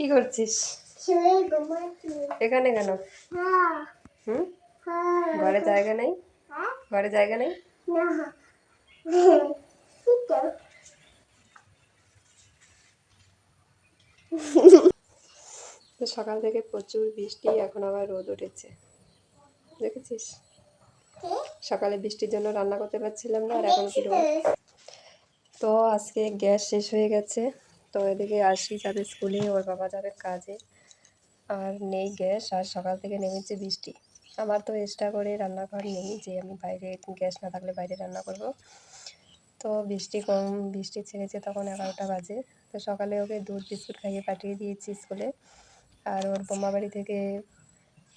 কি করছিস? এখানে কেন? হুম, ঘরে জায়গা নেই? ঘরে জায়গা নেই? তো সকাল থেকে প্রচুর বৃষ্টি, এখন আবার রোদ উঠেছে, দেখেছিস? সকালে বৃষ্টির জন্য রান্না করতে পারছিলাম না, আর এখন কি রোদ। তো আজকে গ্যাস শেষ হয়ে গেছে, তো এদিকে আসি যাদের স্কুলে, ওর বাবা যাবে কাজে, আর নেই গ্যাস, আর সকাল থেকে নেমেছে বৃষ্টি। আমার তো এক্সট্রা করে রান্নাঘর নেই যে আমি বাইরে, গ্যাস না থাকলে বাইরে রান্না করব। তো বৃষ্টি ছেড়েছে তখন 11টা বাজে। তো সকালে ওকে দুধ বিস্কুট খাইয়ে পাঠিয়ে দিয়েছি স্কুলে, আর ওর বোমা বাড়ি থেকে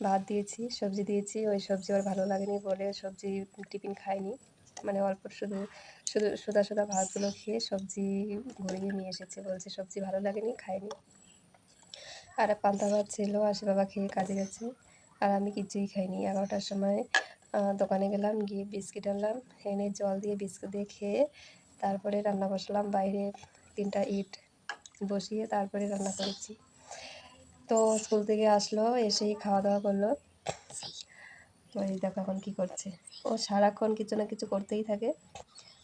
ভাত দিয়েছি, সবজি দিয়েছি। ওই সবজি ওর ভালো লাগেনি বলে সবজি টিফিন খায়নি, মানে অল্প শুধু শুধু সুদা সুদা ভাতগুলো খেয়ে সবজি ঘুরিয়ে নিয়ে এসেছে, বলছে সবজি ভালো লাগেনি, খায়নি। আর পান্তা ভাত ছিল, আশি বাবা খেয়ে কাজে গেছে, আর আমি কিছুই খাইনি। 11টার সময় দোকানে গেলাম, গিয়ে বিস্কিট আনলাম, এনে জল দিয়ে বিস্কুট দিয়ে খেয়ে তারপরে রান্না বসলাম। বাইরে 3টা ইট বসিয়ে তারপরে রান্না করেছি। তো স্কুল থেকে আসলো, এসেই খাওয়া দাওয়া করলো। তো এই দেখো এখন কী করছে, ও সারাক্ষণ কিছু না কিছু করতেই থাকে।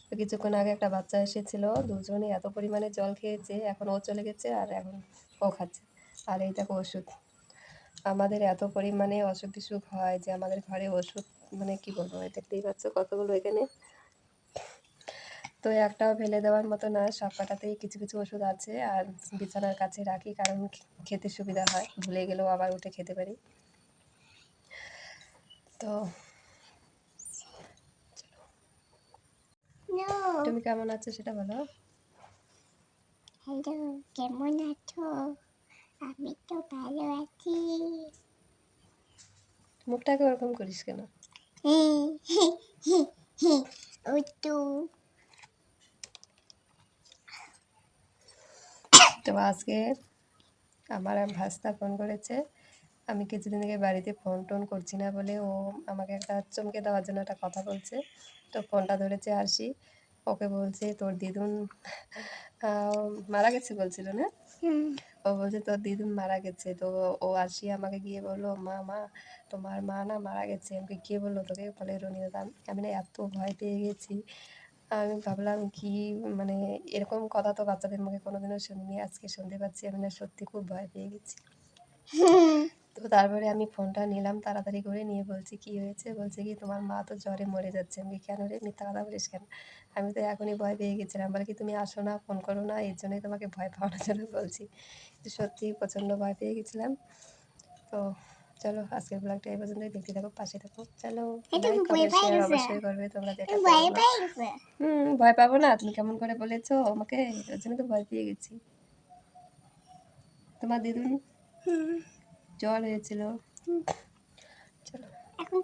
তো কিছুক্ষণ আগে একটা বাচ্চা এসেছিলো, দুজনে এত পরিমাণে জল খেয়েছে, এখন ও চলে গেছে আর এখন ও খাচ্ছে। আর এই দেখো ওষুধ, আমাদের এত পরিমাণে অসুখ বিসুখ হয় যে আমাদের ঘরে ওষুধ, মানে কি বলবো, দেখতেই পাচ্ছ কতগুলো এখানে। তো একটাও ফেলে দেওয়ার মতো না, সব কটাতেই কিছু কিছু ওষুধ আছে, আর বিছানার কাছে রাখি কারণ খেতে সুবিধা হয়, ভুলে গেলেও আবার উঠে খেতে পারি। তো তুমি কেমন আছো সেটা বলো। হ্যালো, কেমন আছো? আমি তো ভালো আছি। মুখটাকে ওরকম করিস কেন? ওই তো তো আজকে আমার ভাস্তা ফোন করেছে, আমি কিছুদিন আগে বাড়িতে ফোন টোন করছি না বলে ও আমাকে একটা চমকে দেওয়ার জন্য একটা কথা বলছে। তো ফোনটা ধরেছে আরশি, ওকে বলছে তোর দিদুন মারা গেছে বলছিল না, ও বলছে তোর দিদুন মারা গেছে। তো ও আরশি আমাকে গিয়ে বললো, মা মা তোমার মা না মারা গেছে। আমাকে কে বললো তোকে? বলে রনিদা। আমি না এত ভয় পেয়ে গেছি, আমি ভাবলাম কি, মানে এরকম কথা তো বাচ্চাদের মুখে কোনোদিনও শুনিনি, আজকে শুনতে পাচ্ছি। আমি না সত্যি খুব ভয় পেয়ে গেছি। তো তারপরে আমি ফোনটা নিলাম তাড়াতাড়ি করে, নিয়ে বলছি কি হয়েছে? বলছে কি তোমার মা তো জ্বরে মরে যাচ্ছে। আমি কেন রে, মিথ্যা কথা বলিস কেন? আমি তো এখনই ভয় পেয়ে গেছিলাম। বলে কি তুমি আসো না, ফোন করো না, এর জন্যই তোমাকে ভয় পাওয়ানোর জন্য বলছি। সত্যিই প্রচণ্ড ভয় পেয়ে গেছিলাম। তো চলো আজকের ব্লগটা এই পর্যন্তই, দেখতে থাকো, পাশে থাকো। চলো, লাইক কমেন্ট শেয়ার অবশ্যই করবে, তোমরা যেটা করো না। ভয় পাবো না? তুমি কেমন করে বলেছো আমাকে, ওর জন্য তো ভয় পেয়ে গেছি। তোমার দিদুন জ্বর হয়েছিল। চলো। এখন